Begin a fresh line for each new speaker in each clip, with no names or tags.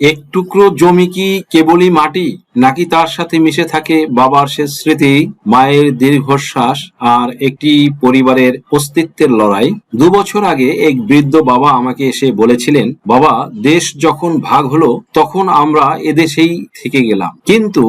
এক টুকরো জমি কি কেবলই মাটি, নাকি তার সাথে মিশে থাকে বাবার শেষ স্মৃতি, মায়ের দীর্ঘশ্বাস আর একটি পরিবারের অস্তিত্বের লড়াই? 2 বছর আগে এক বৃদ্ধ বাবা আমাকে এসে বলেছিলেন, বাবা, দেশ যখন ভাগ হলো তখন আমরা এদেশেই থেকে গেলাম, কিন্তু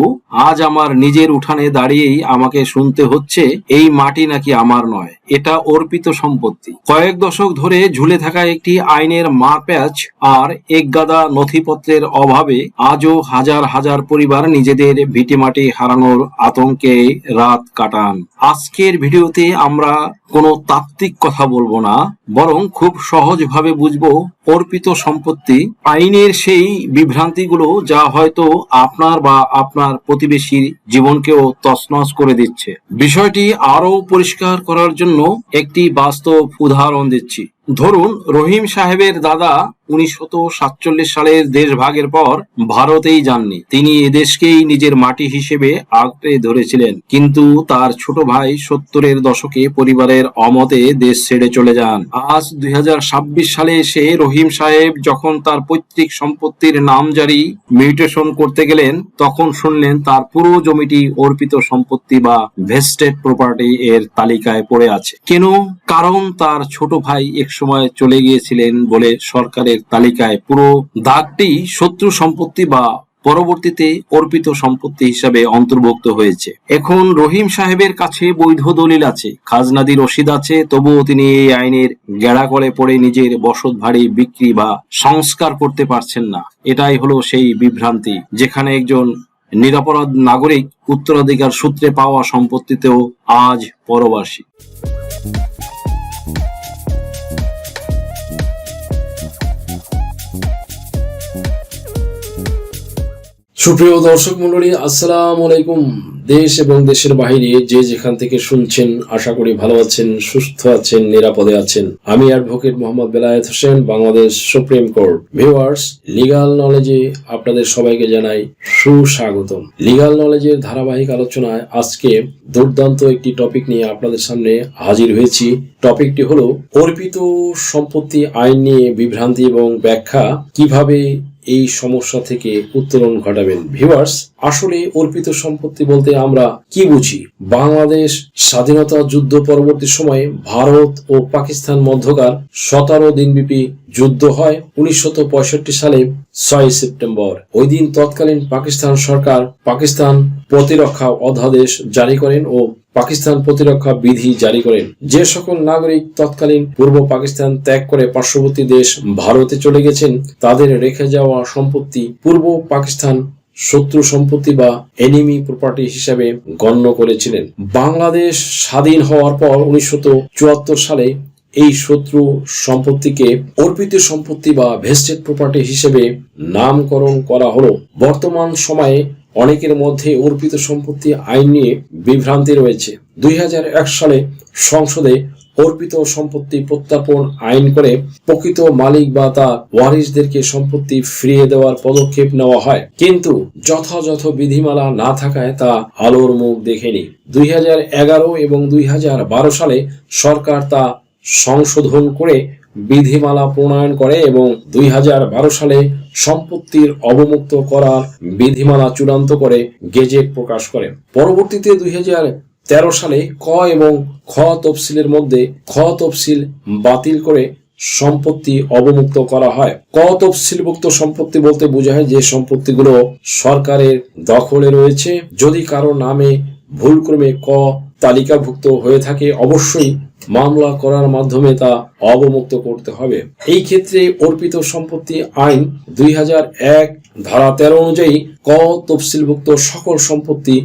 আজ আমার নিজের উঠানে দাঁড়িয়েই আমাকে শুনতে হচ্ছে এই মাটি নাকি আমার নয়, এটা অর্পিত সম্পত্তি। কয়েক দশক ধরে ঝুলে থাকা একটি আইনের মারপ্যাঁচ আর এক গাদা নথিপত্রের অভাবে আজও হাজার হাজার পরিবার নিজেদের ভিটেমাটি হারানোর আতঙ্কে রাত কাটান। আজকের ভিডিওতে আমরা কোনো তাত্ত্বিক কথা বলবো না, বরং খুব সহজভাবে বুঝবো অর্পিত সম্পত্তি, আইনের সেই বিভ্রান্তিগুলো যা হয়তো আপনার বা আপনার প্রতিবেশীর জীবনকেও তছনছ করে দিচ্ছে। বিষয়টি আরো পরিষ্কার করার জন্য একটি বাস্তব উদাহরণ দিচ্ছি। ধরুন, রহিম সাহেবের দাদা 1947 সালের দেশভাগের পর ভারতেই যাননি। তিনি এদেশকেই নিজের মাটি হিসেবে আঁকড়ে ধরেছিলেন, কিন্তু তার ছোট ভাই 70-এর দশকে পরিবারের অমতে দেশ ছেড়ে চলে যান। আজ 2026 সালে এসে রহিম সাহেব যখন তার পৈতৃক সম্পত্তির নামজারি মিউটেশন করতে গেলেন, তখন শুনলেন তার পুরো জমিটি অর্পিত সম্পত্তি বা ভেস্টেড প্রপার্টি এর তালিকায় পড়ে আছে। কেন? কারণ তার ছোট ভাই একসময় চলে গিয়েছিলেন বলে সরকারের তালিকায় পুরো দাগটি শত্রু সম্পত্তি বা পরবর্তীতে অর্পিত সম্পত্তি হিসাবে অন্তর্ভুক্ত হয়েছে। এখন রহিম সাহেবের কাছে বৈধ দলিল আছে, খাজনাদি রসিদ আছে, তবুও তিনি এই আইনের গেড়াকলে পড়ে নিজের বসত বাড়ি বিক্রি বা সংস্কার করতে পারছেন না। এটাই হলো সেই বিভ্রান্তি, যেখানে একজন নিরপরাধ নাগরিক উত্তরাধিকার সূত্রে পাওয়া সম্পত্তিতেও আজ পরবাসী।
সুপ্রিয় দর্শক মন্ডলী, আসসালামু আলাইকুম। দেশ এবং দেশের বাইরে যে যেখান থেকে শুনছেন, আশা করি ভালো আছেন, সুস্থ আছেন, নিরাপদে আছেন। আমি advocate Mohammad Belayet Hossain, Bangladesh supreme court. Viewers, legal নলেজে আপনাদের সবাইকে জানাই সুস্বাগতম। লিগাল নলেজের ধারাবাহিক আলোচনায় আজকে দুর্দান্ত একটি টপিক নিয়ে আপনাদের সামনে হাজির হয়েছি। টপিকটি হলো অর্পিত সম্পত্তি আইন নিয়ে বিভ্রান্তি এবং ব্যাখ্যা, কিভাবে এই সমস্যা থেকে উত্তরণ ঘটাবেন। ভিউয়ার্স, আসলে অর্পিত সম্পত্তি বলতে আমরা কি বুঝি? বাংলাদেশ স্বাধীনতা যুদ্ধ পরবর্তী সময়ে ভারত ও পাকিস্তান মধ্যকার 17 দিনব্যাপী যুদ্ধ হয় 1965 সালে 6 সেপ্টেম্বর। ওই দিন তৎকালীন পাকিস্তান সরকার পাকিস্তান প্রতিরক্ষা অধ্যাদেশ জারি করেন ও পাকিস্তান প্রতিরক্ষা বিধি জারি করেন। যে সকল নাগরিক তৎকালীন পূর্ব পাকিস্তান ত্যাগ করে পার্শ্ববর্তী দেশ ভারতে চলে গেছেন, তাদের রেখে যাওয়া সম্পত্তি পূর্ব পাকিস্তান শত্রু সম্পত্তি বা এনিমি প্রপার্টি হিসেবে গণ্য করেছিলেন। বাংলাদেশ স্বাধীন হওয়ার পর 1974 সালে এই শত্রু সম্পত্তিকে অর্পিত সম্পত্তি বা ভেস্টেড প্রপার্টি হিসেবে নামকরণ করা হলো। বর্তমান সময়ে অনেকের মধ্যে অর্পিত সম্পত্তি আইন নিয়ে বিভ্রান্তি রয়েছে। 2001 সালে সংসদে অর্পিত সম্পত্তি প্রত্যার্পণ আইন করে প্রকৃত মালিক বা তার ওয়ারিশদেরকে সম্পত্তি ফিরিয়ে দেওয়ার পদক্ষেপ নেওয়া হয়, কিন্তু যথাযথ বিধিমালা না থাকায় তা আলোর মুখ দেখেনি। 2011 এবং 2012 সালে সরকার তা সংশোধন করে বিধিমালা প্রণয়ন করে এবং 2012 সালে সম্পত্তির অবমুক্ত করার বিধিমালা চূড়ান্ত করে গেজেট প্রকাশ করে। পরবর্তীতে 2013 সালে ক এবং খ তফসিলের মধ্যে খ তফসিল বাতিল করে সম্পত্তি অবমুক্ত করা হয়। ক তফসিলভুক্ত সম্পত্তি বলতে বোঝায় যে সম্পত্তিগুলো সরকারের দখলে রয়েছে। যদি কারো নামে ভুলক্রমে ক তালিকাভুক্ত হয়ে থাকে, অবশ্যই মামলা করার মাধ্যমে তা অবমুক্ত করতে হবে। এই ক্ষেত্রে অর্পিত সম্পত্তি আইন 2001 ধারা 13 অনুযায়ী ক তফসিলভুক্ত সকল সম্পত্তি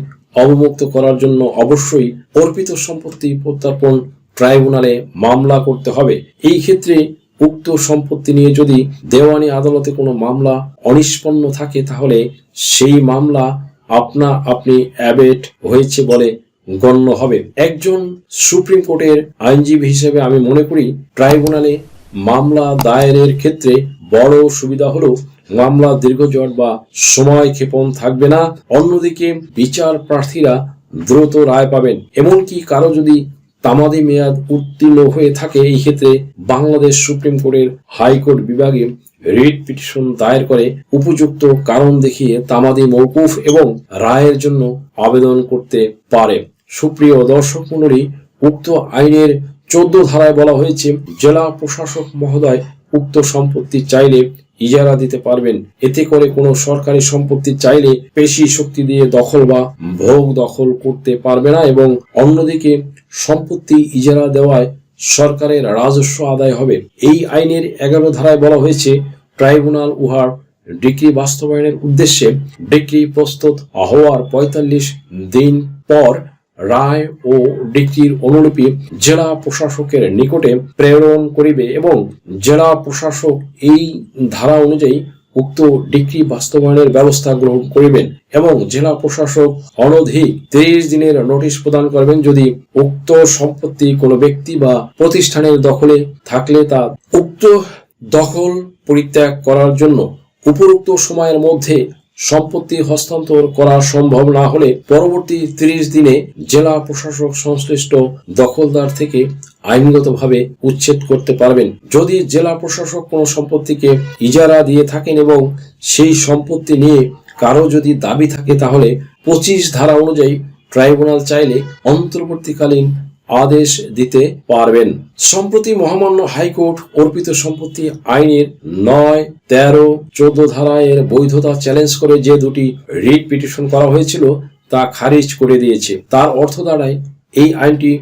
অবমুক্ত করার জন্য অবশ্যই অর্পিত সম্পত্তি প্রত্যার্পণ ট্রাইব্যুনালে মামলা করতে হবে। এই ক্ষেত্রে উক্ত সম্পত্তি নিয়ে যদি দেওয়ানি আদালতে কোনো মামলা অনিষ্পন্ন থাকে, তাহলে সেই মামলা আপনি অ্যাবেট হয়েছে বলে গণ্য হবে। একজন সুপ্রিম কোর্টের আইনজীবী হিসেবে আমি মনে করি ট্রাইব্যুনালে মামলা দায়েরের ক্ষেত্রে বড় সুবিধা হলো মামলা দীর্ঘজট বা সময় ক্ষেপণ থাকবে না। অন্যদিকে বিচার প্রার্থীরা দ্রুত রায় পাবেন। এমনকি কারো যদি তামাদি মেয়াদ উত্তীর্ণ হয়ে থাকে, এই ক্ষেত্রে বাংলাদেশ সুপ্রিম কোর্টের হাইকোর্ট বিভাগে রিট পিটিশন দায়ের করে উপযুক্ত কারণ দেখিয়ে তামাদি মওকুফ এবং রায়ের জন্য আবেদন করতে পারে। সুপ্রিয় দর্শক মণ্ডলী, উক্ত আইনের 14 ধারায় বলা হয়েছে জেলা প্রশাসক মহোদয় উক্ত সম্পত্তি চাইলে ইজারা দিতে পারবেন। এতে করে কোনো সরকারি সম্পত্তি চাইলে পেশি শক্তি দিয়ে দখল বা ভোগ দখল করতে পারবে না এবং অন্যদিকে সম্পত্তি ইজারা দেওয়ায় সরকারের রাজস্ব আদায় হবে। এই আইনের 11 ধারায় বলা হয়েছে ট্রাইব্যুনাল উহার ডিক্রি বাস্তবায়নের উদ্দেশ্যে ডিক্রি প্রস্তুত হওয়ার 45 দিন পর রায় ও ডিক্রির অনুলিপি জেলা প্রশাসকের নিকটে প্রেরণ করিবে এবং জেলা প্রশাসক এই ধারা অনুযায়ী উক্ত ডিক্রি বাস্তবায়নের ব্যবস্থা গ্রহণ করিবেন এবং জেলা প্রশাসক অনধিক 30 দিনের নোটিশ প্রদান করবেন। যদি উক্ত সম্পত্তি কোনো ব্যক্তি বা প্রতিষ্ঠানের দখলে থাকলে তা উক্ত দখল পরিত্যাগ করার জন্য উপরোক্ত সময়ের মধ্যে সম্পত্তি হস্তান্তর করা সম্ভব না হলে পরবর্তী 30 দিনে জেলা প্রশাসক সংশ্লিষ্ট দখলদার থেকে আইনগতভাবে উচ্ছেদ করতে পারবেন। যদি জেলা প্রশাসক কোনো সম্পত্তিকে ইজারা দিয়ে থাকেন এবং সেই সম্পত্তি নিয়ে কারো যদি দাবি থাকে তাহলে 25 ধারা অনুযায়ী ট্রাইব্যুনাল চাইলে অন্তর্বর্তীকালীন আদেশ দিতে পারবেন। সম্প্রতি মহামান্য হাইকোর্ট অর্পিত সম্পত্তি আইনের 9, 13, 14 ধারায়ের বৈধতা চ্যালেঞ্জ করে যে দুটি রিট পিটিশন করা হয়েছিল তা খারিজ করে দিয়েছে। তার অর্থ দাঁড়ায় এই আইনটি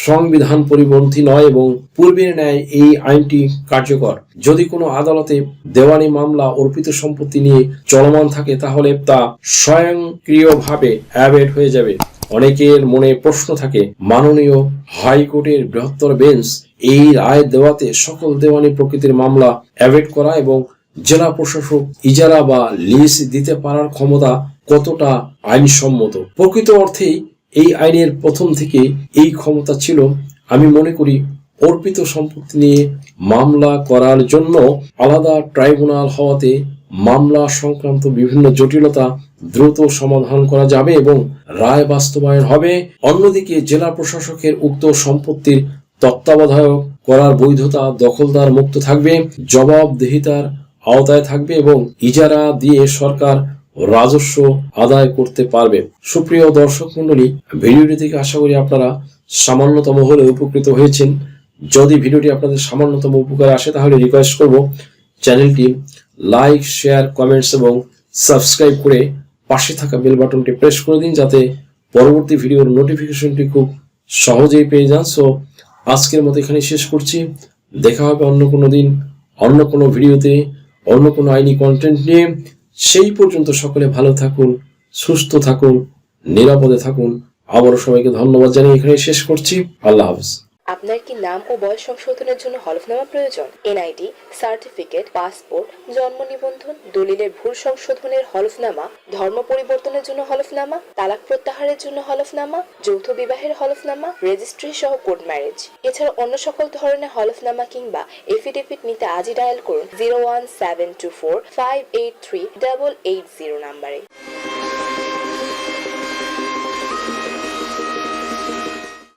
সংবিধান পরিপন্থী নয় এবং পূর্বের ন্যায় এই আইনটি কার্যকর। যদি কোনো আদালতে দেওয়ানি মামলা অর্পিত সম্পত্তি নিয়ে চলমান থাকে তাহলে তা স্বয়ংক্রিয়ভাবে অ্যাবেট হয়ে যাবে। অনেকের মনে প্রশ্ন থাকে, মাননীয় হাইকোর্টের বৃহত্তর বেঞ্চ এই রায় দেওয়াতে সকল দেওয়ানি প্রকৃতির মামলা অ্যাবেট করা এবং জেলা প্রশাসক ইজারা বা লিজ দিতে পারার ক্ষমতা কতটা আইনসম্মত। প্রকৃত অর্থেই এই আইনের প্রথম থেকে এই ক্ষমতা ছিল। আমি মনে করি অর্পিত সম্পত্তি নিয়ে মামলা করার জন্য আলাদা ট্রাইব্যুনাল হওয়াতে মামলা সংক্রান্ত বিভিন্ন জটিলতা দ্রুত সমাধান করা যাবে এবং রায় বাস্তবায়ন হবে। অন্যদিকে জেলা প্রশাসকের উক্ত সম্পত্তির তত্ত্বাবধায়ক করার বৈধতা দখলদার মুক্ত থাকবে, জবাবদিহিতার আওতায় থাকবে এবং ইজারা দিয়ে সরকার রাজস্ব আদায় করতে পারবে। সুপ্রিয় দর্শক মণ্ডলী, ভিডিওটি থেকে আশা করি আপনারা সামান্যতম হলে উপকৃত হয়েছেন। যদি ভিডিওটি আপনাদের সামান্যতম উপকারে আসে তাহলে রিকোয়েস্ট করব চ্যানেলটি লাইক, শেয়ার, কমেন্টস এবং সাবস্ক্রাইব করে পাশে থাকা বেল বাটনটি প্রেস করে দিন যাতে পরবর্তী ভিডিওর নোটিফিকেশনটি খুব সহজেই পেয়ে যান। সো আজকের মতো এখানে শেষ করছি। দেখা হবে অন্য কোনো দিন, অন্য কোনো ভিডিওতে, অন্য কোনো আইনি কন্টেন্ট নিয়ে। সেই পর্যন্ত সকলে ভালো থাকুন, সুস্থ থাকুন, নিরাপদে থাকুন। আবারও সবাইকে ধন্যবাদ জানিয়ে এখানে শেষ করছি। আল্লাহ হাফেজ।
আপনার কি নাম ও বয়স সংশোধনের জন্য হলফনামা প্রয়োজন? এনআইডি, সার্টিফিকেট, পাসপোর্ট, জন্ম নিবন্ধন, দলিলের ভুল সংশোধনের হলফনামা, ধর্ম পরিবর্তনের জন্য হলফনামা, তালাক প্রত্যাহারের জন্য হলফনামা, যৌথ বিবাহের হলফনামা, রেজিস্ট্রি সহ কোর্ট ম্যারেজ। এছাড়া অন্য সকল ধরনের হলফনামা কিংবা এফিডেভিট নিতে আজই ডায়াল করুন 01724 583 880 নাম্বারে।